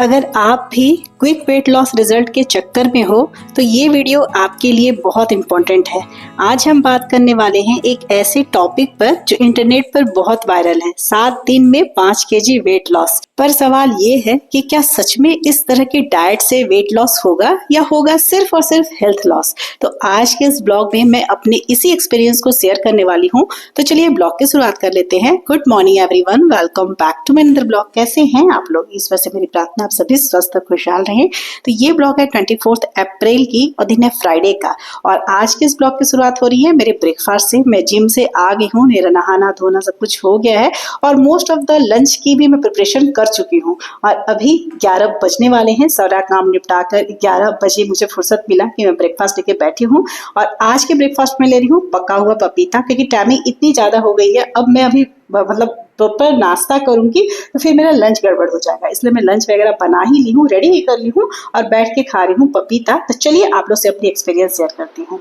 अगर आप भी क्विक वेट लॉस रिजल्ट के चक्कर में हो तो ये वीडियो आपके लिए बहुत इम्पोर्टेंट है। आज हम बात करने वाले हैं एक ऐसे टॉपिक पर जो इंटरनेट पर बहुत वायरल है, 7 दिन में 5 केजी वेट लॉस। पर सवाल ये है कि क्या सच में इस तरह की डाइट से वेट लॉस होगा या होगा सिर्फ और सिर्फ हेल्थ लॉस। तो आज के इस ब्लॉग में मैं अपने इसी एक्सपीरियंस को शेयर करने वाली हूँ। तो चलिए ब्लॉग की शुरुआत कर लेते हैं। Good morning everyone, welcome back to my another blog. कैसे हैं आप लोग? इस वजह से मेरी प्रार्थना आप सभी स्वस्थ और खुशहाल रहें। तो ये ब्लॉग है 24 अप्रैल की और दिन है फ्राइडे का। और आज के इस ब्लॉग की शुरुआत हो रही है मेरे ब्रेकफास्ट से। मैं जिम से आ गई हूँ, मेरा नहाना धोना सब कुछ हो गया है और मोस्ट ऑफ द लंच की भी मैं प्रिपरेशन कर चुकी हूँ। और अभी 11 बजने वाले हैं। सारा काम निपटा कर 11 बजे मुझे फुर्सत मिला कि मैं ब्रेकफास्ट लेके बैठी हूँ। और आज के ब्रेकफास्ट में ले रही हूँ पका हुआ पपीता, क्योंकि टाइमिंग इतनी ज्यादा हो गई है। अब मैं अभी मतलब प्रॉपर नाश्ता करूंगी तो फिर मेरा लंच गड़बड़ हो जाएगा, इसलिए मैं लंच वगैरह बना ही ली हूँ, रेडी ही कर ली हूँ और बैठ के खा रही हूँ पपीता। तो चलिए आप लोग से अपनी एक्सपीरियंस शेयर करती हूँ।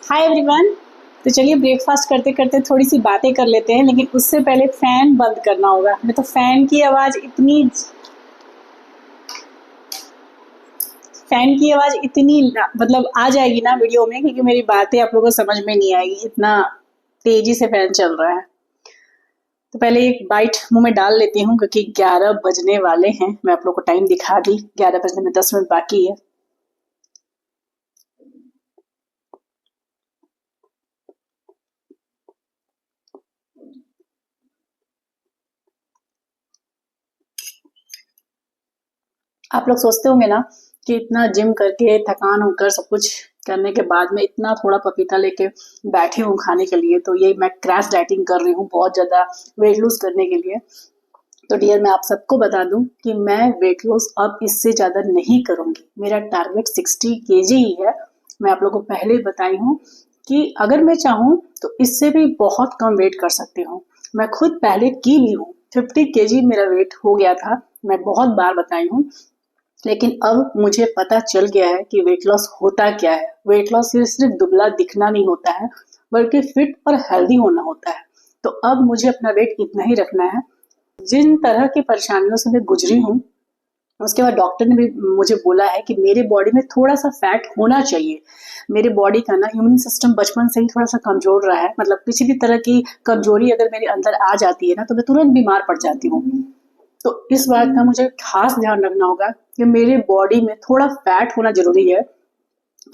हाय एवरीवन, तो चलिए ब्रेकफास्ट करते करते थोड़ी सी बातें कर लेते हैं, लेकिन उससे पहले फैन बंद करना होगा। मैं तो फैन की आवाज़ इतनी मतलब आ जाएगी ना वीडियो में, क्योंकि मेरी बातें आप लोगों को समझ में नहीं आएगी, इतना तेजी से फैन चल रहा है। तो पहले एक बाइट मुंह में डाल लेती हूँ, क्योंकि 11 बजने वाले हैं। मैं आप लोग को टाइम दिखा दी, 11 बजने में 10 मिनट बाकी है। आप लोग सोचते होंगे ना कि इतना जिम करके थकान होकर सब कुछ करने के बाद में इतना थोड़ा पपीता लेके बैठी हूँ खाने के लिए। तो ये मैं क्रैश डाइटिंग कर रही हूँ बहुत ज़्यादा वेट लूज करने के लिए। तो डियर, मैं आप सबको बता दूं कि मैं वेट लॉस अब इससे ज़्यादा नहीं करूँगी। मेरा टारगेट 60 केजी ही है। मैं आप लोगों को पहले ही बताई हूँ कि अगर मैं चाहूँ तो इससे भी बहुत कम वेट कर सकती हूँ। मैं खुद पहले की भी हूँ, 50 केजी मेरा वेट हो गया था, मैं बहुत बार बताई हूँ। लेकिन अब मुझे पता चल गया है कि वेट लॉस होता क्या है। वेट लॉस सिर्फ दुबला दिखना नहीं होता है, बल्कि फिट और हेल्दी होना होता है। तो अब मुझे अपना वेट इतना ही रखना है। जिन तरह की परेशानियों से मैं गुजरी हूँ, उसके बाद डॉक्टर ने भी मुझे बोला है कि मेरे बॉडी में थोड़ा सा फैट होना चाहिए। मेरे बॉडी का ना इम्यून सिस्टम बचपन से ही थोड़ा सा कमजोर रहा है। मतलब किसी भी तरह की कमजोरी अगर मेरे अंदर आ जाती है ना, तो मैं तुरंत बीमार पड़ जाती हूँ। तो इस बात का मुझे खास ध्यान रखना होगा कि मेरे बॉडी में थोड़ा फैट होना जरूरी है।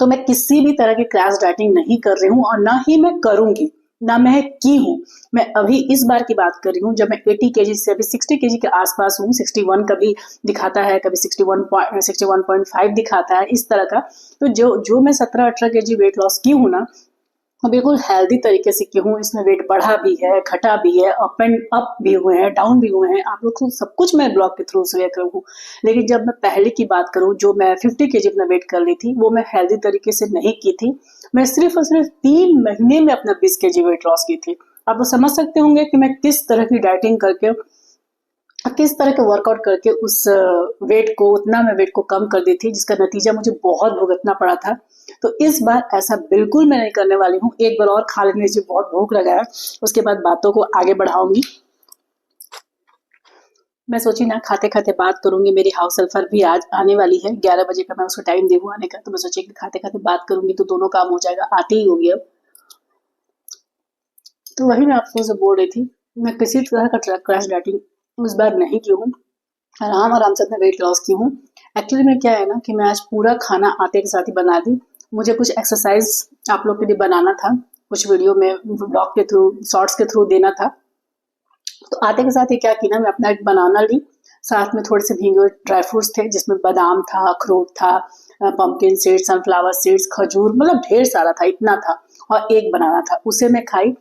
तो मैं किसी भी तरह की क्रैश डाइटिंग नहीं कर रही हूँ और ना ही मैं करूंगी, ना मैं की हूँ। मैं अभी इस बार की बात कर रही हूँ जब मैं 80 केजी से अभी 60 केजी के आसपास हूँ। 61 कभी दिखाता है, कभी 61.5 दिखाता है, इस तरह का। तो जो मैं 17-18 केजी वेट लॉस की हूँ ना, और बिल्कुल हेल्दी तरीके से की हूँ। इसमें वेट बढ़ा भी है, घटा भी है, अप एंड अप भी हुए हैं, डाउन भी हुए हैं। आप लोग को सब कुछ मैं ब्लॉग के थ्रू शेयर करूँ। लेकिन जब मैं पहले की बात करूँ, जो मैं 50 केजी अपना वेट कर ली थी, वो मैं हेल्दी तरीके से नहीं की थी। मैं सिर्फ और सिर्फ 3 महीने में अपना 20 केजी वेट लॉस की थी। आप लोग समझ सकते होंगे कि मैं किस तरह की डाइटिंग करके, किस तरह के वर्कआउट करके उस मैं वेट को कम कर दी थी, जिसका नतीजा मुझे बहुत भुगतना पड़ा था। तो इस बार ऐसा बिल्कुल मैं नहीं करने वाली हूँ। एक बार और खा लेने से बहुत भूख लगा है, उसके बाद बातों को आगे बढ़ाऊंगी। मैं सोची ना खाते खाते बात करूंगी। मेरी हाउस हेल्पर भी आज आने वाली है, 11 बजे का मैं उसको टाइम दे आने का। तो मैं सोची कि खाते खाते बात करूंगी तो दोनों काम हो जाएगा, आती ही होगी अब। तो वही मैं आपको से बोल रही थी, मैं किसी तरह का क्रैश डाइटिंग इस बार नहीं की हूँ। आराम से अपना वेट लॉस की हूँ। एक्चुअली में क्या है ना कि मैं आज पूरा खाना आटे के साथ ही बना दी। मुझे कुछ एक्सरसाइज आप लोग के लिए बनाना था, कुछ वीडियो में ब्लॉग के थ्रू, शॉर्ट्स के थ्रू देना था। तो आटे के साथ ये क्या की ना, मैं अपना एक बनाना ली, साथ में थोड़े से भीगे हुए ड्राई फ्रूट्स थे, जिसमें बादाम था, अखरोट था, पंपकिन सीड्स, सनफ्लावर सीड्स, खजूर, मतलब ढेर सारा था, इतना था। और एक बनाना था, उसे मैं खाई।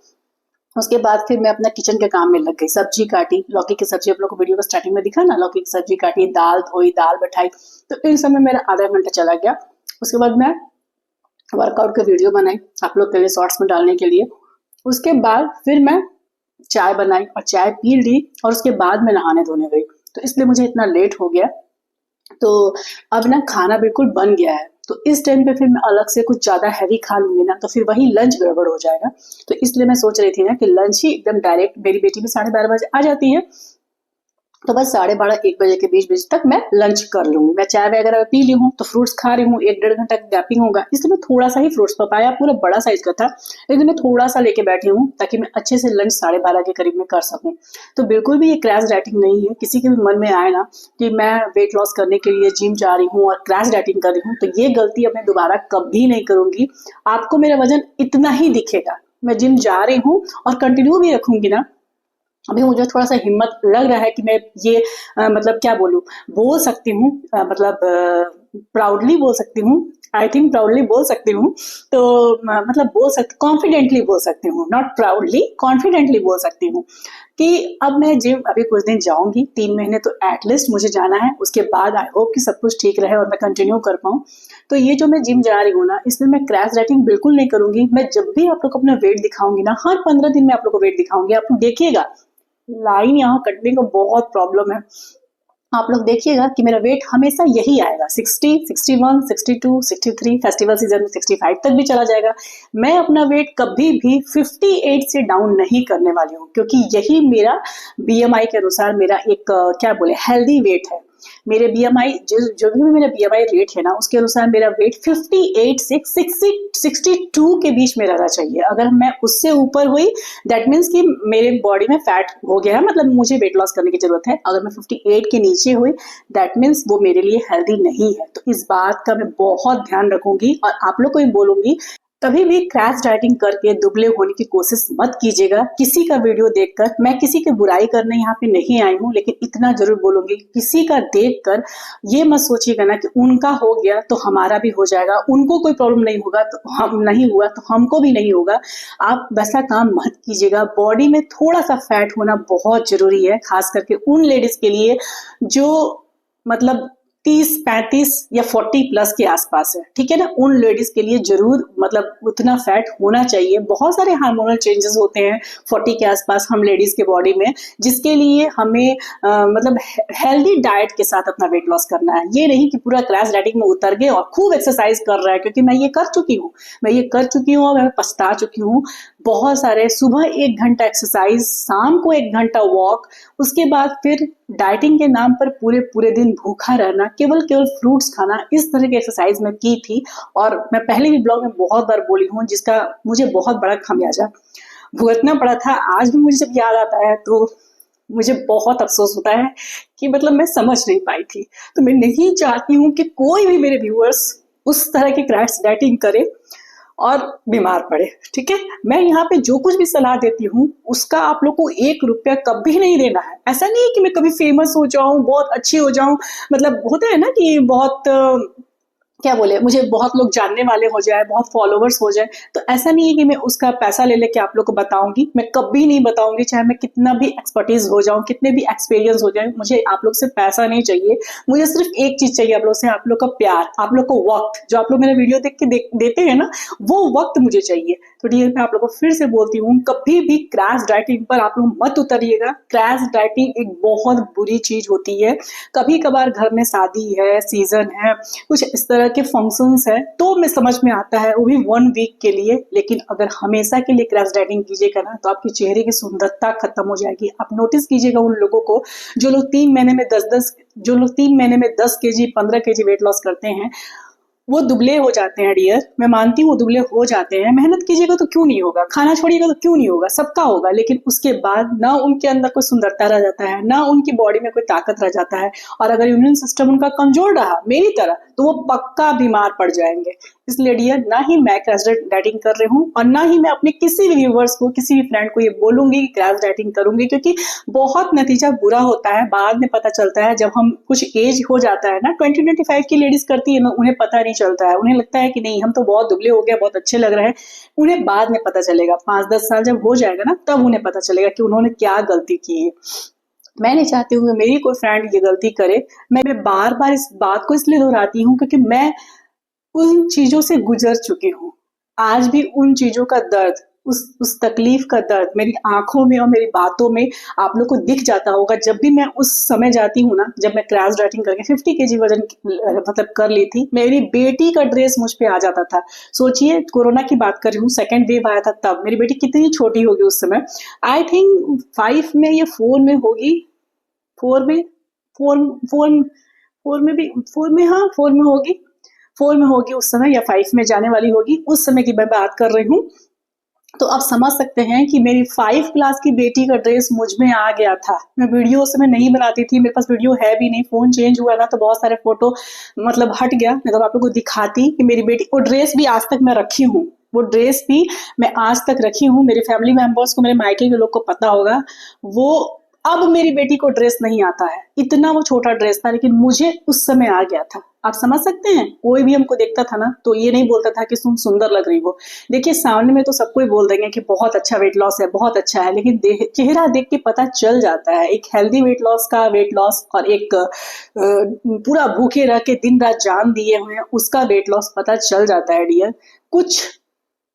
उसके बाद फिर मैं अपना किचन के काम में लग गई। सब्जी काटी, लौकी की सब्जी, आप लोग को वीडियो को स्टार्टिंग में दिखा ना, लौकी की सब्जी काटी, दाल धोई, दाल बैठाई। तो इन सब में मेरा आधा घंटा चला गया। उसके बाद मैं वर्कआउट का वीडियो बनाई आप लोग के लिए शॉर्ट्स में डालने के लिए। उसके बाद फिर मैं चाय बनाई और चाय पी ली, और उसके बाद मैं नहाने धोने गई। तो इसलिए मुझे इतना लेट हो गया। तो अब ना खाना बिल्कुल बन गया है। तो इस टाइम पे फिर मैं अलग से कुछ ज्यादा हैवी खा लूंगी ना, तो फिर वही लंच गड़बड़ हो जाएगा। तो इसलिए मैं सोच रही थी ना कि लंच ही एकदम डायरेक्ट, मेरी बेटी भी 12:30 बजे आ जाती है, तो बस 12:30-1 बजे के बीच बीच तक मैं लंच कर लूंगी। मैं चाय वगैरह पी ली हूँ, तो फ्रूट्स खा रही हूँ, 1-1.5 घंटा गैपिंग होगा, इसलिए मैं थोड़ा सा ही फ्रूट्स, पपाया पूरा बड़ा साइज का था, लेकिन मैं थोड़ा सा लेके बैठी हूँ ताकि मैं अच्छे से लंच 12:30 के करीब में कर सकूँ। तो बिल्कुल भी ये क्रैश डाइटिंग नहीं है। किसी के भी मन में आए ना कि मैं वेट लॉस करने के लिए जिम जा रही हूँ और क्रैश डाइटिंग कर रही हूँ, तो ये गलती अब मैं दोबारा कभी नहीं करूंगी। आपको मेरा वजन इतना ही दिखेगा। मैं जिम जा रही हूँ और कंटिन्यू भी रखूंगी ना। अभी मुझे थोड़ा सा हिम्मत लग रहा है कि मैं ये मतलब क्या बोलूं, बोल सकती हूँ, मतलब प्राउडली बोल सकती हूँ, आई थिंक प्राउडली बोल सकती हूँ। तो मतलब बोल सकती, कॉन्फिडेंटली बोल सकती हूँ, नॉट प्राउडली, कॉन्फिडेंटली बोल सकती हूँ कि अब मैं जिम अभी कुछ दिन जाऊंगी, 3 महीने तो एटलीस्ट मुझे जाना है। उसके बाद आई होप कि सब कुछ ठीक रहे और मैं कंटिन्यू कर पाऊँ। तो ये जो मैं जिम जा रही हूँ ना, इसमें मैं क्रैश डाइटिंग बिल्कुल नहीं करूंगी। मैं जब भी आप लोग को अपना वेट दिखाऊंगी ना, हर 15 दिन में आप लोग को वेट दिखाऊंगी, आप लोग देखिएगा लाइन यहाँ कटने का बहुत प्रॉब्लम है। आप लोग देखिएगा कि मेरा वेट हमेशा यही आएगा, 60, 61, 62, 63, फेस्टिवल सीजन में 65 तक भी चला जाएगा। मैं अपना वेट कभी भी 58 से डाउन नहीं करने वाली हूँ, क्योंकि यही मेरा बीएमआई के अनुसार मेरा एक क्या बोले हेल्दी वेट है। मेरे बीएमआई जो भी मेरा बीएमआई रेट है ना, उसके अनुसार मेरा वेट 58 से 62 के बीच में रहना चाहिए। अगर मैं उससे ऊपर हुई, दैट मीन्स कि मेरे बॉडी में फैट हो गया है, मतलब मुझे वेट लॉस करने की जरूरत है। अगर मैं 58 के नीचे हुई, दैट मीन्स वो मेरे लिए हेल्दी नहीं है। तो इस बात का मैं बहुत ध्यान रखूंगी और आप लोग को भी बोलूंगी, कभी भी क्रैश डाइटिंग करके दुबले होने की कोशिश मत कीजिएगा किसी का वीडियो देखकर। मैं किसी की बुराई करने यहाँ पे नहीं आई हूँ, लेकिन इतना जरूर बोलूंगी, किसी का देखकर ये मत सोचिएगा ना कि उनका हो गया तो हमारा भी हो जाएगा, उनको कोई प्रॉब्लम नहीं होगा तो हम नहीं हुआ तो हमको भी नहीं होगा। आप वैसा काम मत कीजिएगा। बॉडी में थोड़ा सा फैट होना बहुत जरूरी है, खास करके उन लेडीज के लिए जो मतलब 30, 35 या 40 प्लस के आसपास है, ठीक है ना। उन लेडीज के लिए जरूर मतलब उतना फैट होना चाहिए। बहुत सारे हार्मोनल चेंजेस होते हैं 40 के आसपास हम लेडीज के बॉडी में, जिसके लिए हमें मतलब हेल्दी डाइट के साथ अपना वेट लॉस करना है। ये नहीं कि पूरा क्रैश डाइटिंग में उतर गए और खूब एक्सरसाइज कर रहा है, क्योंकि मैं ये कर चुकी हूँ, मैं ये कर चुकी हूँ और मैं पछता चुकी हूँ। बहुत सारे सुबह 1 घंटा एक्सरसाइज, शाम को 1 घंटा वॉक, उसके बाद फिर डाइटिंग के नाम पर पूरे पूरे दिन भूखा रहना, केवल केवल फ्रूट्स खाना, इस तरह की एक्सरसाइज मैं की थी। और मैं पहले भी ब्लॉग में बहुत बार बोली हूँ, जिसका मुझे बहुत बड़ा खमियाजा भुगतना पड़ा था। आज भी मुझे जब याद आता है तो मुझे बहुत अफसोस होता है कि मतलब मैं समझ नहीं पाई थी। तो मैं नहीं चाहती हूँ कि कोई भी मेरे व्यूअर्स उस तरह की क्रैश डाइटिंग करे और बीमार पड़े, ठीक है। मैं यहाँ पे जो कुछ भी सलाह देती हूँ उसका आप लोग को 1 रुपया कभी नहीं देना है। ऐसा नहीं है कि मैं कभी फेमस हो जाऊं, बहुत अच्छी हो जाऊं, मतलब होता है ना कि बहुत क्या बोले, मुझे बहुत लोग जानने वाले हो जाए, बहुत फॉलोवर्स हो जाए, तो ऐसा नहीं है कि मैं उसका पैसा ले लेके आप लोग को बताऊंगी। मैं कभी नहीं बताऊंगी, चाहे मैं कितना भी एक्सपर्टीज हो जाऊं, कितने भी एक्सपीरियंस हो जाए। मुझे आप लोग से पैसा नहीं चाहिए, मुझे सिर्फ एक चीज चाहिए आप लोग से, आप लोग का प्यार, आप लोग को वक्त। जो आप लोग मेरा वीडियो देख के देते हैं ना, वो वक्त मुझे चाहिए। तो ठीक है, मैं आप लोग को फिर से बोलती हूँ, कभी भी क्रैश डाइटिंग पर आप लोग मत उतरिएगा। क्रैश डाइटिंग एक बहुत बुरी चीज होती है। कभी कभार घर में शादी है, सीजन है, कुछ इस तरह के फंक्शंस है, तो मैं समझ में आता है, वो भी 1 वीक के लिए। लेकिन अगर हमेशा के लिए क्रैश डाइटिंग कीजिएगा ना, तो आपके चेहरे की सुंदरता खत्म हो जाएगी। आप नोटिस कीजिएगा उन लोगों को जो लोग 3 महीने में 10-10 जो लोग 3 महीने में 10 kg 15 kg वेट लॉस करते हैं, वो दुबले हो जाते हैं डियर। मैं मानती हूँ दुबले हो जाते हैं, मेहनत कीजिएगा तो क्यों नहीं होगा, खाना छोड़िएगा तो क्यों नहीं होगा, सबका होगा। लेकिन उसके बाद ना उनके अंदर कोई सुंदरता रह जाता है, ना उनकी बॉडी में कोई ताकत रह जाता है। और अगर इम्यून सिस्टम उनका कमजोर रहा मेरी तरह, तो वो पक्का बीमार पड़ जाएंगे। इसलिए डियर, ना ही मैं क्रैश डाइटिंग कर रही हूँ और ना ही मैं अपने किसी भी व्यूवर्स को, किसी भी फ्रेंड को ये बोलूंगी कि क्रैश डाइटिंग करूंगी, क्योंकि बहुत नतीजा बुरा होता है। बाद में पता चलता है जब हम कुछ एज हो जाता है ना, 20-25 की लेडीज करती है ना, उन्हें पता नहीं चलता है। उन्हें लगता है कि नहीं, हम तो बहुत दुबले हो गए, बहुत अच्छे लग रहे हैं। उन्हें बाद में पता चलेगा, 5-10 साल जब हो जाएगा ना, तब उन्हें पता चलेगा कि उन्होंने क्या गलती की है। मैं नहीं चाहती हूँ कि मेरी कोई फ्रेंड ये गलती करे। मैं बार बार इस बात को इसलिए दोहराती हूँ क्योंकि मैं उन चीजों से गुजर चुकी हूँ। आज भी उन चीजों का दर्द, उस तकलीफ का दर्द मेरी आंखों में और मेरी बातों में आप लोग को दिख जाता होगा। जब भी मैं उस समय जाती हूँ ना, जब मैं क्रैश डाइटिंग करके 50 kg वजन मतलब कर ली थी, मेरी बेटी का ड्रेस मुझ पे आ जाता था। सोचिए, कोरोना की बात कर रही हूँ, सेकेंड वेव आया था तब। मेरी बेटी कितनी छोटी होगी उस समय, आई थिंक 5 में या 4 में होगी, 4 में, 4 4 4 में भी, 4 में, हाँ 4 में होगी, 4 में होगी उस समय, या 5 में जाने वाली होगी, उस समय की मैं बात कर रही हूँ। तो आप समझ सकते हैं कि मेरी 5 क्लास की बेटी का ड्रेस मुझ में आ गया था। मैं वीडियो उस समय नहीं बनाती थी, मेरे पास वीडियो है भी नहीं, फ़ोन चेंज हुआ ना तो बहुत सारे फ़ोटो मतलब हट गया, नहीं तो आप लोगों को दिखाती कि मेरी बेटी, वो ड्रेस भी आज तक मैं रखी हूँ, वो ड्रेस भी मैं आज तक रखी हूँ। मेरे फैमिली मेंबर्स को, मेरे मायके के लोग को पता होगा, वो अब मेरी बेटी को ड्रेस नहीं आता है, इतना वो छोटा ड्रेस था, लेकिन मुझे उस समय आ गया था। आप समझ सकते हैं, कोई भी हमको देखता था ना तो ये नहीं बोलता था कि तुम सुंदर लग रही हो। देखिए सामने में तो सबको ही बोल देंगे कि बहुत अच्छा वेट लॉस है, बहुत अच्छा है, लेकिन चेहरा देख के पता चल जाता है। एक हेल्दी वेट लॉस का वेट लॉस और एक पूरा भूखे रह के दिन रात जान दिए हुए हैं उसका वेट लॉस पता चल जाता है डियर। कुछ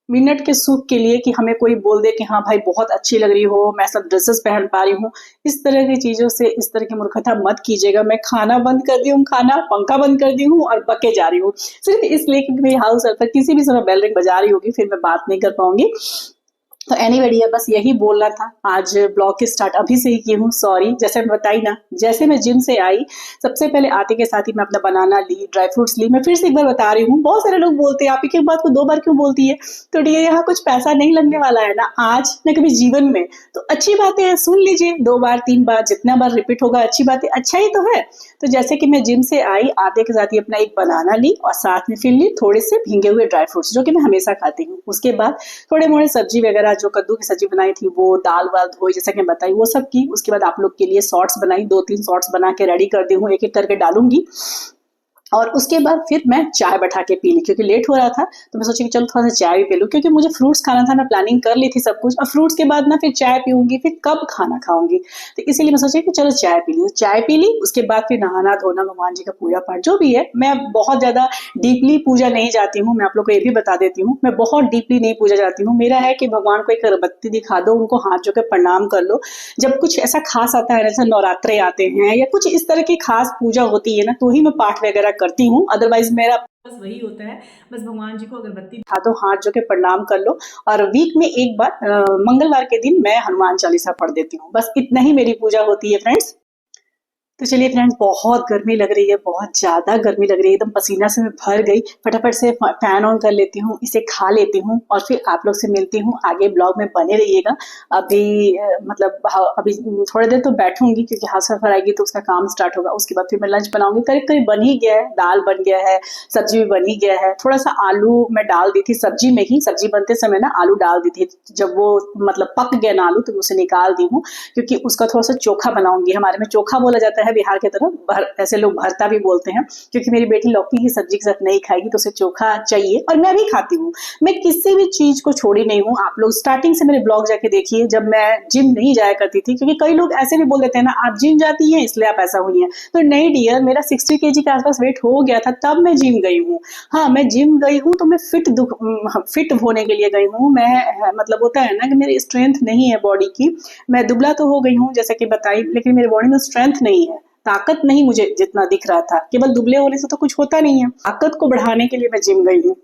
मिनट के सुख के लिए कि हमें कोई बोल दे कि हाँ भाई बहुत अच्छी लग रही हो, मैं सब ड्रेसेस पहन पा रही हूँ, इस तरह की चीजों से इस तरह की मूर्खता मत कीजिएगा। मैं खाना बंद कर दी हूँ, खाना पंखा बंद कर दी हूँ और बके जा रही हूँ, सिर्फ इसलिए क्योंकि मेरी हाउस हेल्पर किसी भी समय बेल रिंग बजा रही होगी, फिर मैं बात नहीं कर पाऊंगी। तो एनीवेडी बस यही बोलना था। आज ब्लॉग की स्टार्ट अभी से ही की हूँ, सॉरी। जैसे मैं बताई ना, जैसे मैं जिम से आई सबसे पहले आते के साथ ही मैं अपना बनाना ली, ड्राई फ्रूट्स ली। मैं फिर से एक बार बता रही हूँ, बहुत सारे लोग बोलते हैं आप एक एक बात को 2 बार क्यों बोलती है, तो ठीक है, यहाँ कुछ पैसा नहीं लगने वाला है ना आज न कभी जीवन में, तो अच्छी बातें हैं सुन लीजिए, 2 बार 3 बार जितना बार रिपीट होगा अच्छी बातें, अच्छा ही तो है। तो जैसे कि मैं जिम से आई आते के साथ ही अपना एक बनाना ली और साथ में फिर ली थोड़े से भींगे हुए ड्राई फ्रूट्स जो कि मैं हमेशा खाती हूँ। उसके बाद थोड़े मोड़े सब्जी वगैरह, जो कद्दू की सब्जी बनाई थी वो, दाल वाल धोई जैसा कि मैं बताई वो सब की। उसके बाद आप लोग के लिए शॉर्ट्स बनाई, 2-3 शॉर्ट्स बना के रेडी कर दी हूँ, एक एक करके डालूंगी। और उसके बाद फिर मैं चाय बैठा के पी ली, क्योंकि लेट हो रहा था तो मैं सोची कि चलो थोड़ा सा चाय भी पी लूँ, क्योंकि मुझे फ्रूट्स खाना था, मैं प्लानिंग कर ली थी सब कुछ, और फ्रूट्स के बाद ना फिर चाय पीऊंगी, फिर कब खाना खाऊंगी, तो इसीलिए मैं सोची कि चलो चाय पी ली। चाय पी ली, उसके बाद फिर नहाना धोना, भगवान जी का पूजा पाठ जो भी है। मैं बहुत ज्यादा डीपली पूजा नहीं जाती हूँ, मैं आप लोग को ये भी बता देती हूँ, मैं बहुत डीपली नहीं पूजा जाती हूँ। मेरा है कि भगवान को एक अगरबत्ती दिखा दो, उनको हाथ जो के प्रणाम कर लो। जब कुछ ऐसा खास आता है, जैसे नवरात्रे आते हैं या कुछ इस तरह की खास पूजा होती है ना, तो ही मैं पाठ वगैरह करती हूँ, अदरवाइज मेरा बस वही होता है, बस भगवान जी को अगरबत्ती दिखा दो, हाथ जो के प्रणाम कर लो। और वीक में एक बार मंगलवार के दिन मैं हनुमान चालीसा पढ़ देती हूँ, बस इतना ही मेरी पूजा होती है फ्रेंड्स। तो चलिए फ्रेंड्स, बहुत गर्मी लग रही है, बहुत ज्यादा गर्मी लग रही है, एकदम पसीना से मैं भर गई। फटाफट से फैन ऑन कर लेती हूँ, इसे खा लेती हूँ और फिर आप लोग से मिलती हूँ। आगे ब्लॉग में बने रहिएगा। अभी मतलब अभी थोड़ी देर तो बैठूंगी, क्योंकि हाउस सफर आएगी तो उसका काम स्टार्ट होगा। उसके बाद फिर मैं लंच बनाऊंगी, करीब करीब बन ही गया है, दाल बन गया है, सब्जी भी बन ही गया है। थोड़ा सा आलू मैं डाल दी थी सब्जी में ही, सब्जी बनते समय ना आलू डाल दी थी, जब वो मतलब पक गया ना आलू तो मैं उसे निकाल दी हूँ, क्योंकि उसका थोड़ा सा चोखा बनाऊंगी। हमारे में चोखा बोला जाता है बिहार की तरफ, ऐसे लोग भरता भी बोलते हैं, क्योंकि मेरी बेटी लौकी की सब्जी के साथ नहीं खाएगी तो उसे चोखा चाहिए, और मैं भी खाती हूँ। मैं किसी भी चीज को छोड़ी नहीं हूँ। आप लोग स्टार्टिंग से मेरे ब्लॉग जाके देखिए, जब मैं जिम नहीं जाया करती थी, क्योंकि कई लोग ऐसे भी बोल देते हैं ना, आप जिम जाती हैं इसलिए आप ऐसा हुई हैं, तो नहीं डियर, मेरा 60 kg के आसपास वेट हो गया था तब मैं जिम गई हूँ। हाँ, मैं जिम गई हूँ तो मैं फिट होने के लिए गई हूँ। मैं मतलब होता है ना कि मेरी स्ट्रेंथ नहीं है बॉडी की, मैं दुबला तो हो गई हूँ जैसे कि बताई, लेकिन मेरी बॉडी में स्ट्रेंथ नहीं है, ताकत नहीं मुझे जितना दिख रहा था। केवल दुबले होने से तो कुछ होता नहीं है, ताकत को बढ़ाने के लिए मैं जिम गई हूँ।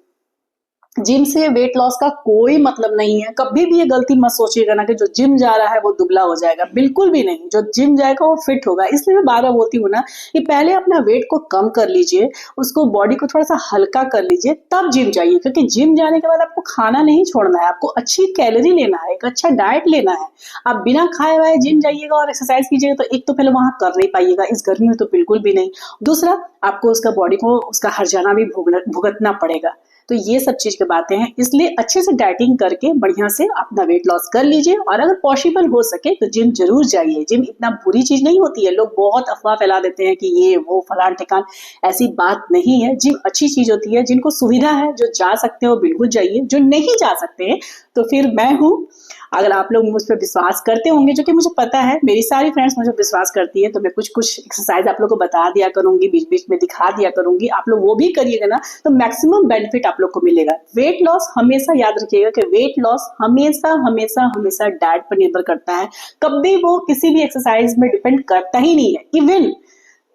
जिम से वेट लॉस का कोई मतलब नहीं है। कभी भी ये गलती मत सोचिएगा ना कि जो जिम जा रहा है वो दुबला हो जाएगा, बिल्कुल भी नहीं। जो जिम जाएगा वो फिट होगा। इसलिए मैं बार बार बोलती हूँ ना कि पहले अपना वेट को कम कर लीजिए, उसको बॉडी को थोड़ा सा हल्का कर लीजिए, तब जिम जाइए। क्योंकि जिम जाने के बाद आपको खाना नहीं छोड़ना है, आपको अच्छी कैलोरी लेना है, एक अच्छा डाइट लेना है। आप बिना खाए हुए जिम जाइएगा और एक्सरसाइज कीजिएगा तो एक तो पहले वहां कर नहीं पाइएगा, इस गर्मी में तो बिल्कुल भी नहीं। दूसरा, आपको उसका बॉडी को उसका हर्जाना भी भुगतना पड़ेगा। तो ये सब चीज की बातें हैं, इसलिए अच्छे से डाइटिंग करके बढ़िया से अपना वेट लॉस कर लीजिए, और अगर पॉसिबल हो सके तो जिम जरूर जाइए। जिम इतना बुरी चीज नहीं होती है, लोग बहुत अफवाह फैला देते हैं कि ये वो फलान ठिकान, ऐसी बात नहीं है। जिम अच्छी चीज होती है, जिनको सुविधा है, जो जा सकते हो बिल्कुल जाइए, जो नहीं जा सकते हैं तो फिर मैं हूँ। अगर आप लोग मुझ पर विश्वास करते होंगे, जो कि मुझे पता है मेरी सारी फ्रेंड्स मुझे विश्वास करती है, तो मैं कुछ कुछ एक्सरसाइज आप लोग को बता दिया करूंगी, बीच बीच में दिखा दिया करूंगी। आप लोग वो भी करिएगा ना तो मैक्सिमम बेनिफिट आप लोग को मिलेगा। वेट लॉस हमेशा याद रखिएगा कि वेट लॉस हमेशा हमेशा हमेशा डाइट पर निर्भर करता है, कभी वो किसी भी एक्सरसाइज में डिपेंड करता ही नहीं है। इवन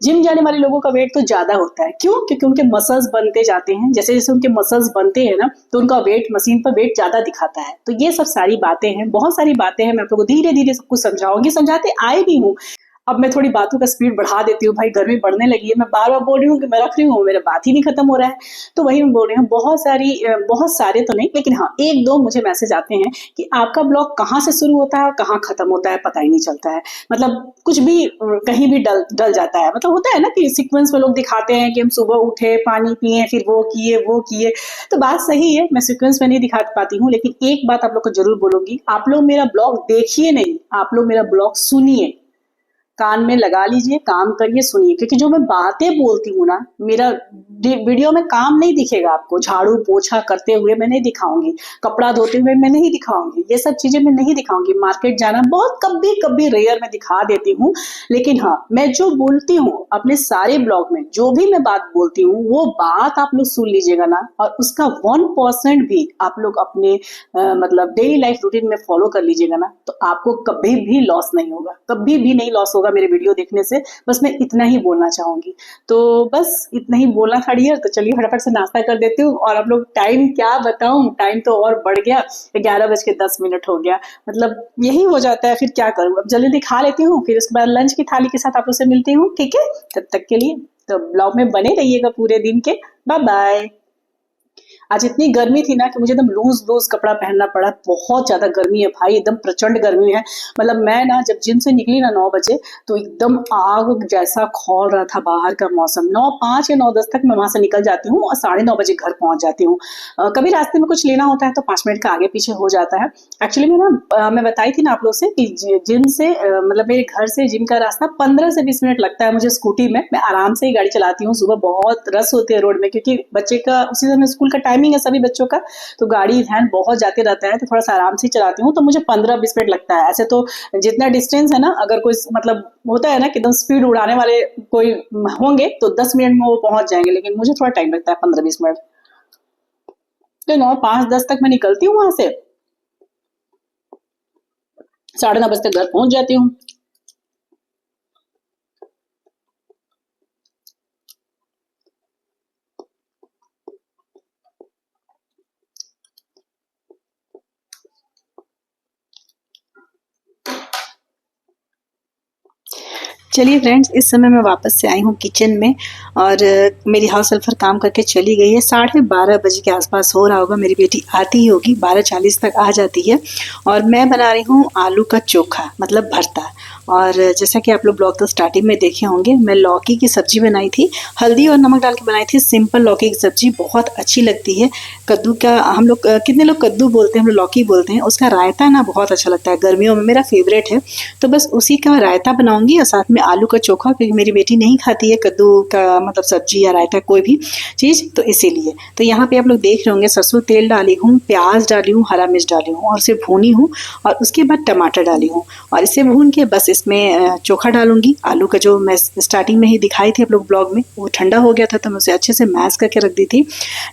जिम जाने वाले लोगों का वेट तो ज्यादा होता है, क्यों? क्योंकि उनके मसल्स बनते जाते हैं, जैसे जैसे उनके मसल्स बनते हैं ना तो उनका वेट मशीन पर वेट ज्यादा दिखाता है। तो ये सब सारी बातें हैं, बहुत सारी बातें हैं, मैं आप लोगों को धीरे धीरे सब कुछ समझाऊंगी, समझाते आए भी हूँ। अब मैं थोड़ी बातों का स्पीड बढ़ा देती हूँ, भाई गर्मी बढ़ने लगी है, मैं बार बार बोल रही हूँ कि मैं रख रही हूँ, मेरा बात ही नहीं खत्म हो रहा है। तो वही मैं बोल रही हूँ, बहुत सारे तो नहीं, लेकिन हाँ एक दो मुझे मैसेज आते हैं कि आपका ब्लॉग कहाँ से शुरू होता है और कहाँ खत्म होता है पता ही नहीं चलता है। मतलब कुछ भी कहीं भी डल डल जाता है। मतलब होता है ना कि सीक्वेंस में लोग दिखाते हैं कि हम सुबह उठे, पानी पिए, फिर वो किए। तो बात सही है, मैं सीक्वेंस में नहीं दिखा पाती हूँ, लेकिन एक बात आप लोग को जरूर बोलूंगी, आप लोग मेरा ब्लॉग देखिए नहीं, आप लोग मेरा ब्लॉग सुनिए, कान में लगा लीजिए, काम करिए, सुनिए, क्योंकि जो मैं बातें बोलती हूँ ना, मेरा वीडियो में काम नहीं दिखेगा आपको। झाड़ू पोछा करते हुए मैं नहीं दिखाऊंगी, कपड़ा धोते हुए मैं नहीं दिखाऊंगी, ये सब चीजें मैं नहीं दिखाऊंगी। मार्केट जाना बहुत कभी कभी रेयर में दिखा देती हूँ, लेकिन हाँ मैं जो बोलती हूँ अपने सारे ब्लॉग में, जो भी मैं बात बोलती हूँ वो बात आप लोग सुन लीजिएगा ना, और उसका 1% भी आप लोग अपने मतलब डेली लाइफ रूटीन में फॉलो कर लीजिएगा ना, तो आपको कभी भी लॉस नहीं होगा, कभी भी नहीं लॉस होगा मेरे वीडियो देखने से। बस मैं इतना ही बोलना चाहूंगी। तो बस इतना ही बोलना था डियर। तो चलिए फटाफट से नाश्ता कर देती हूँ। और आप लोग टाइम क्या बताऊं, टाइम तो और बढ़ गया, 11:10 हो गया। मतलब यही हो जाता है, फिर क्या करूं, अब जल्दी खा लेती हूँ, फिर उसके बाद लंच की थाली के साथ आप लोग से मिलती हूँ, ठीक है? तब तक के लिए तो ब्लॉग में बने रहिएगा पूरे दिन के। Bye bye. आज इतनी गर्मी थी ना कि मुझे एकदम लूज लूज कपड़ा पहनना पड़ा। बहुत ज्यादा गर्मी है भाई, एकदम प्रचंड गर्मी है। मतलब मैं ना जब जिम से निकली ना 9 बजे, तो एकदम आग जैसा खौल रहा था बाहर का मौसम। 9:05 या 9:10 तक मैं वहां से निकल जाती हूँ और 9:30 बजे घर पहुंच जाती हूँ। कभी रास्ते में कुछ लेना होता है तो 5 मिनट का आगे पीछे हो जाता है। एक्चुअली मैं ना मैं बताई थी ना आप लोग से कि जिम से मतलब मेरे घर से जिम का रास्ता 15 से 20 मिनट लगता है मुझे स्कूटी में। मैं आराम से ही गाड़ी चलाती हूँ। सुबह बहुत रस होती है रोड में, क्योंकि बच्चे का उसी समय स्कूल का टाइमिंग है सभी बच्चों का, तो गाड़ी वैन बहुत जाते रहता है, तो थोड़ा सा आराम से चलाती हूँ। तो मुझे 15-20 मिनट लगता है। ऐसे तो जितना डिस्टेंस है ना, अगर कोई मतलब होता है ना कि एकदम स्पीड उड़ाने वाले कोई होंगे तो 10 मिनट में वो पहुंच जाएंगे, लेकिन मुझे थोड़ा टाइम लगता है, 15-20 मिनट। तो 9:05-10 तक मैं निकलती हूँ वहां से, 9:30 बजे तक घर पहुंच जाती हूँ। चलिए फ्रेंड्स, इस समय मैं वापस से आई हूँ किचन में, और मेरी हाउस हेल्पर काम करके चली गई है। 12:30 बजे के आसपास हो रहा होगा, मेरी बेटी आती ही होगी, 12:40 तक आ जाती है। और मैं बना रही हूँ आलू का चोखा, मतलब भरता। और जैसा कि आप लोग ब्लॉग तो स्टार्टिंग में देखे होंगे, मैं लौकी की सब्जी बनाई थी, हल्दी और नमक डाल के बनाई थी। सिंपल लौकी की सब्जी बहुत अच्छी लगती है। कद्दू का हम लोग कितने लोग कद्दू बोलते हैं, हम लोग लौकी बोलते हैं। उसका रायता ना बहुत अच्छा लगता है, गर्मियों में मेरा फेवरेट है। तो बस उसी का रायता बनाऊंगी और साथ में आलू का चोखा, क्योंकि मेरी बेटी नहीं खाती है कद्दू का मतलब सब्जी या रायता कोई भी चीज़, तो इसीलिए। तो यहाँ पे आप लोग देख रहे होंगे, सरसों तेल डाली हूँ, प्याज डाली हूँ, हरा मिर्च डाली हूँ और उसे भूनी हूँ। और उसके बाद टमाटर डाली हूँ, और इसे भून के बस इसमें चोखा डालूंगी। आलू का जो मैं स्टार्टिंग में ही दिखाई थी आप लोग ब्लॉग में, वो ठंडा हो गया था तो मैं उसे अच्छे से मैश करके रख दी थी।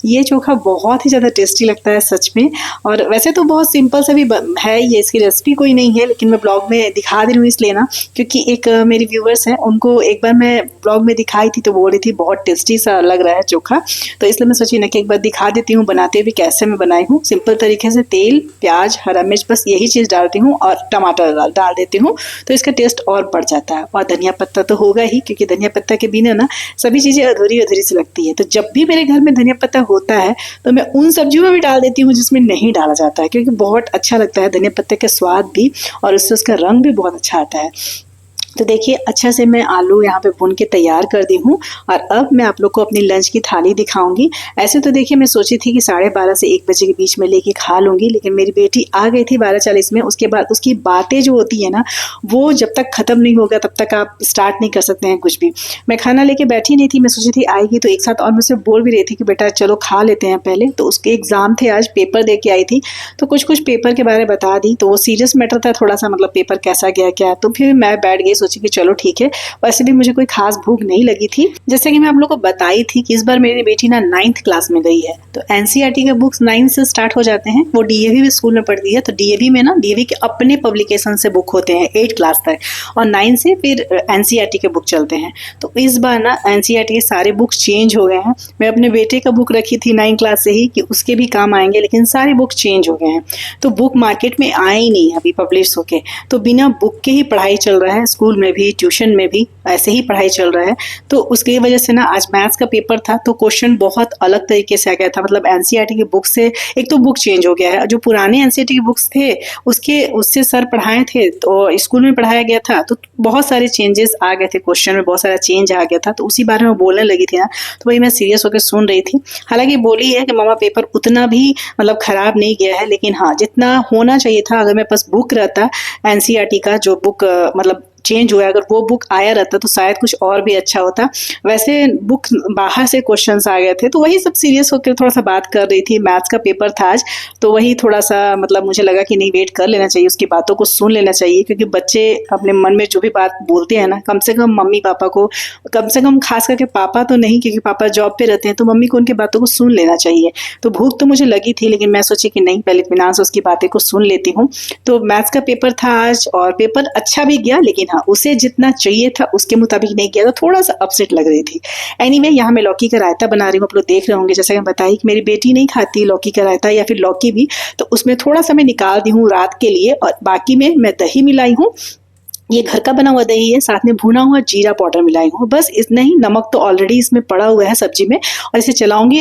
ये चोखा बहुत ही ज़्यादा टेस्टी लगता है सच में। और वैसे तो बहुत सिंपल सा भी है ये, इसकी रेसिपी कोई नहीं है, लेकिन मैं ब्लॉग में दिखा दे रही हूँ इसलिए ना, क्योंकि एक मेरी व्यूवर्स हैं, उनको एक बार मैं ब्लॉग में दिखाई थी तो बोल रही थी बहुत टेस्टी सा लग रहा है चोखा। तो इसलिए मैं सोची ना कि एक बार दिखा देती हूँ बनाते हुए कैसे मैं बनाई हूँ। सिंपल तरीके से तेल, प्याज, हरा मिर्च, बस यही चीज़ डालती हूँ और टमाटर डाल देती हूँ, तो इसका टेस्ट और बढ़ जाता है। और धनिया पत्ता तो होगा ही, क्योंकि धनिया पत्ता के बिना ना सभी चीज़ें अधूरी अधूरी सी लगती है। तो जब भी मेरे घर में धनिया पत्ता होता है तो मैं उन सब्जियों में भी डाल देती हूँ जिसमें नहीं डाला जाता है, क्योंकि बहुत अच्छा लगता है धनिया पत्ते का स्वाद भी, और उससे उसका रंग भी बहुत अच्छा आता है। तो देखिए अच्छा से मैं आलू यहाँ पे भून के तैयार कर दी हूँ, और अब मैं आप लोग को अपनी लंच की थाली दिखाऊंगी। ऐसे तो देखिए मैं सोची थी कि 12:30 से 1 बजे के बीच में लेके खा लूँगी, लेकिन मेरी बेटी आ गई थी 12:40 में। उसके बाद उसकी बातें जो होती है ना, वो जब तक ख़त्म नहीं होगा तब तक आप स्टार्ट नहीं कर सकते हैं कुछ भी। मैं खाना लेके बैठी नहीं थी, मैं सोची थी आएगी तो एक साथ, और मुझसे बोल भी रही थी कि बेटा चलो खा लेते हैं पहले। तो उसके एग्ज़ाम थे आज, पेपर दे के आई थी, तो कुछ कुछ पेपर के बारे में बता दी। तो वो सीरियस मैटर था थोड़ा सा, मतलब पेपर कैसा गया क्या। तो फिर मैं बैठ गई, सोची कि चलो ठीक है। वैसे भी मुझे कोई खास भूख नहीं लगी थी। जैसे कि मैं आप लोगों को बताई थी कि इस बार मेरी बेटी ना 9th क्लास में गई है, तो एनसीईआरटी के बुक्स 9 से स्टार्ट हो जाते हैं। वो डीएवी भी स्कूल में पढ़ती है, तो डीएवी में ना डीएवी के अपने पब्लिकेशन से बुक होते हैं 8 क्लास तक, और 9 से फिर एनसीईआरटी के बुक चलते हैं। तो इस बार ना एनसीईआरटी के सारे बुक्स चेंज हो गए हैं। मैं अपने बेटे का बुक रखी थी 9 क्लास से ही कि उसके भी काम आएंगे, लेकिन सारे बुक चेंज हो गए हैं। तो बुक मार्केट में आए ही नहीं अभी पब्लिश होके, तो बिना बुक के ही पढ़ाई चल रहा है। स्कूल स्कूल में भी, ट्यूशन में भी ऐसे ही पढ़ाई चल रहा है। तो उसकी वजह से ना आज मैथ्स का पेपर था तो क्वेश्चन बहुत अलग तरीके से आ गया था। मतलब एनसीईआरटी की बुक से एक तो बुक चेंज हो गया है, जो पुराने एनसीईआरटी के बुक्स थे उससे सर पढ़ाए थे तो स्कूल में पढ़ाया गया था, तो बहुत सारे चेंजेस आ गए थे, क्वेश्चन में बहुत सारा चेंज आ गया था। तो उसी बारे में बोलने लगी थी ना, तो वही मैं सीरियस होकर सुन रही थी। हालांकि बोली है कि मामा पेपर उतना भी मतलब खराब नहीं गया है, लेकिन हाँ जितना होना चाहिए था, अगर मेरे पास बुक रहता एनसीईआरटी का जो बुक मतलब चेंज हुआ है, अगर वो बुक आया रहता तो शायद कुछ और भी अच्छा होता। वैसे बुक बाहर से क्वेश्चंस आ गए थे, तो वही सब सीरियस होकर थोड़ा सा बात कर रही थी। मैथ्स का पेपर था आज, तो वही थोड़ा सा मतलब मुझे लगा कि नहीं, वेट कर लेना चाहिए, उसकी बातों को सुन लेना चाहिए, क्योंकि बच्चे अपने मन में जो भी बात बोलते हैं ना, कम से कम मम्मी पापा को, कम से कम खास करके पापा तो नहीं, क्योंकि पापा जॉब पे रहते हैं, तो मम्मी को उनकी बातों को सुन लेना चाहिए। तो भूख तो मुझे लगी थी, लेकिन मैं सोची कि नहीं, पहले इत्मीनान से उसकी बातें को सुन लेती हूँ। तो मैथ्स का पेपर था आज और पेपर अच्छा भी गया, लेकिन हाँ उसे जितना चाहिए था उसके मुताबिक नहीं किया, तो थोड़ा सा अपसेट लग रही थी। एनीवे, यहाँ मैं लौकी का रायता बना रही हूँ, आप लोग देख रहे होंगे। जैसा कि मैं बताई कि मेरी बेटी नहीं खाती लौकी का रायता या फिर लौकी भी, तो उसमें थोड़ा सा मैं निकाल दी हूँ रात के लिए, और बाकी में मैं दही मिलाई हूँ। ये घर का बना हुआ दही है, साथ में भुना हुआ जीरा पाउडर मिलाई हूँ, बस इतना ही। नमक तो ऑलरेडी इसमें पड़ा हुआ है सब्जी में, और इसे चलाऊंगी।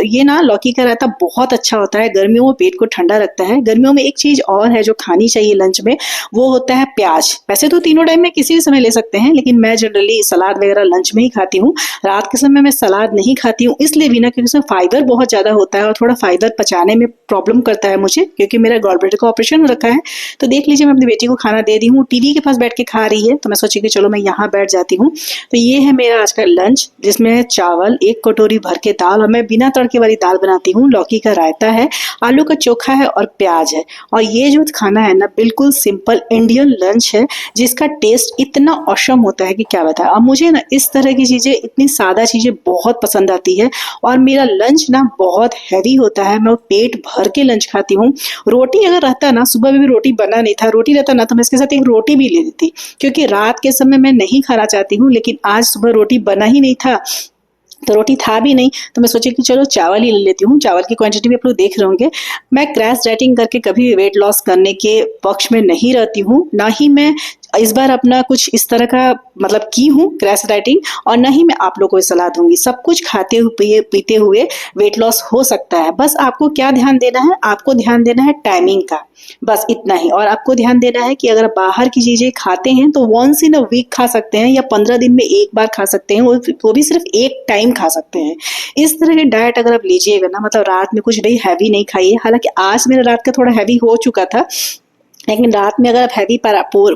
ये ना लौकी का रायता बहुत अच्छा होता है, गर्मियों में पेट को ठंडा रखता है। गर्मियों में एक चीज और है जो खानी चाहिए लंच में, वो होता है प्याज। वैसे तो तीनों टाइम में किसी भी समय ले सकते हैं, लेकिन मैं जनरली सलाद वगैरह लंच में ही खाती हूँ। रात के समय मैं सलाद नहीं खाती हूँ, इसलिए भी ना क्योंकि उसमें फाइबर बहुत ज्यादा होता है, और थोड़ा फाइबर पचाने में प्रॉब्लम करता है मुझे, क्योंकि मेरा गॉलब्लैडर का ऑपरेशन हो रखा है। तो देख लीजिए, मैं अपनी बेटी को खाना दे दी हूँ, टीवी के पास बैठ के खा रही है, तो मैं सोची कि चलो मैं यहाँ बैठ जाती हूँ। तो ये है मेरा आज का लंच, जिसमें है चावल, एक कटोरी भर के दाल, और मैं बिना तड़के वाली दाल बनाती हूँ, लौकी का रायता है, आलू का चोखा है और प्याज है। और ये जो खाना है ना, बिल्कुल सिंपल इंडियन लंच है, जिसका टेस्ट इतना औसम होता है कि क्या बताएं। अब मुझे ना इस तरह की चीजें, इतनी सादा चीजें बहुत पसंद आती है, और मेरा लंच ना बहुत हैवी होता है, मैं पेट भर के लंच खाती हूँ। रोटी अगर रहता ना, सुबह में भी रोटी बना नहीं था, रोटी रहता ना तो मैं इसके साथ एक रोटी भी ले लेती, क्योंकि रात के समय मैं नहीं खाना चाहती हूँ। लेकिन आज सुबह रोटी बना ही नहीं था, तो रोटी था भी नहीं, तो मैं सोची कि चलो चावल ही ले लेती हूँ। चावल की क्वांटिटी भी आप लोग देख रहे होंगे। मैं क्रैश डाइटिंग करके कभी वेट लॉस करने के पक्ष में नहीं रहती हूँ, ना ही मैं इस बार अपना कुछ इस तरह का मतलब की हूँ क्रैश डाइटिंग, और ना ही मैं आप लोगों को सलाह दूंगी। सब कुछ खाते हुए पीते हुए वेट लॉस हो सकता है। बस आपको क्या ध्यान देना है, आपको ध्यान देना है टाइमिंग का, बस इतना ही। और आपको ध्यान देना है कि अगर बाहर की चीजें खाते हैं तो वंस इन अ वीक खा सकते हैं, या 15 दिन में एक बार खा सकते हैं, वो भी सिर्फ एक टाइम खा सकते हैं। इस तरह की डाइट अगर आप लीजिएगा ना, मतलब रात में कुछ भी हैवी नहीं खाइए। हालांकि आज मेरा रात का थोड़ा हैवी हो चुका था, लेकिन रात में अगर आप हैवी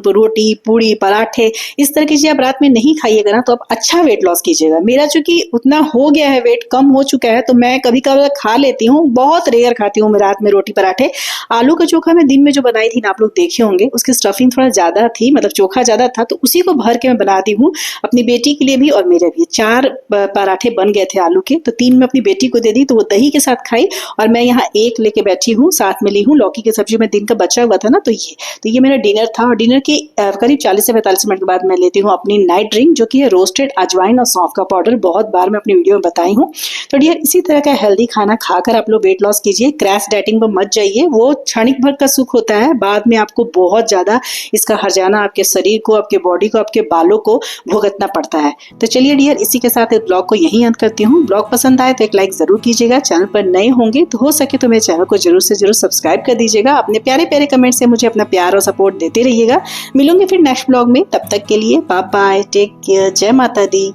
रोटी, पूड़ी, पराठे, इस तरह की चीजें आप रात में नहीं खाइएगा ना, तो आप अच्छा वेट लॉस कीजिएगा। मेरा चूंकि उतना हो गया है, वेट कम हो चुका है, तो मैं कभी कभी खा लेती हूँ, बहुत रेयर खाती हूँ मैं रात में रोटी पराठे। आलू का चोखा मैं दिन में जो बनाई थी ना, आप लोग देखे होंगे, उसकी स्टफिंग थोड़ा ज्यादा थी, मतलब चोखा ज्यादा था, तो उसी को भर के मैं बनाती हूँ अपनी बेटी के लिए भी और मेरे भी। 4 पराठे बन गए थे आलू के, तो 3 मैं अपनी बेटी को दे दी, तो वो दही के साथ खाई, और मैं यहाँ 1 लेके बैठी हूँ, साथ में ली हूँ लौकी की सब्जी में दिन का बचा हुआ था ना। तो ये मेरा डिनर था, और डिनर के करीब 40 से 45 मिनट के बाद मैं लेती हूँ अपनी नाइट ड्रिंक, जो कि है रोस्टेड अजवाइन और सौंफ का पाउडर। बहुत बार मैं अपनी वीडियो में बताई हूँ। तो डियर, इसी तरह का हेल्दी खाना खाकर आप लोग वेट लॉस कीजिए, क्रैश डाइटिंग पर मत जाइए। वो क्षणिक भर का सुख होता है, बाद में आपको बहुत ज्यादा इसका हर्जाना आपके शरीर को, आपके बॉडी को, आपके बालों को भुगतना पड़ता है। तो चलिए डियर, इसी के साथ इस ब्लॉग को यहीं अंत करती हूँ। ब्लॉग पसंद आए तो एक लाइक जरूर कीजिएगा। चैनल पर नए होंगे तो हो सके तो मेरे चैनल को जरूर से जरूर सब्सक्राइब कर दीजिएगा। अपने प्यारे प्यारे कमेंट से मुझे अपना प्यार और सपोर्ट देते रहिएगा। मिलूंगे फिर नेक्स्ट ब्लॉग में, तब तक के लिए बाय बाय, टेक केयर, जय माता दी।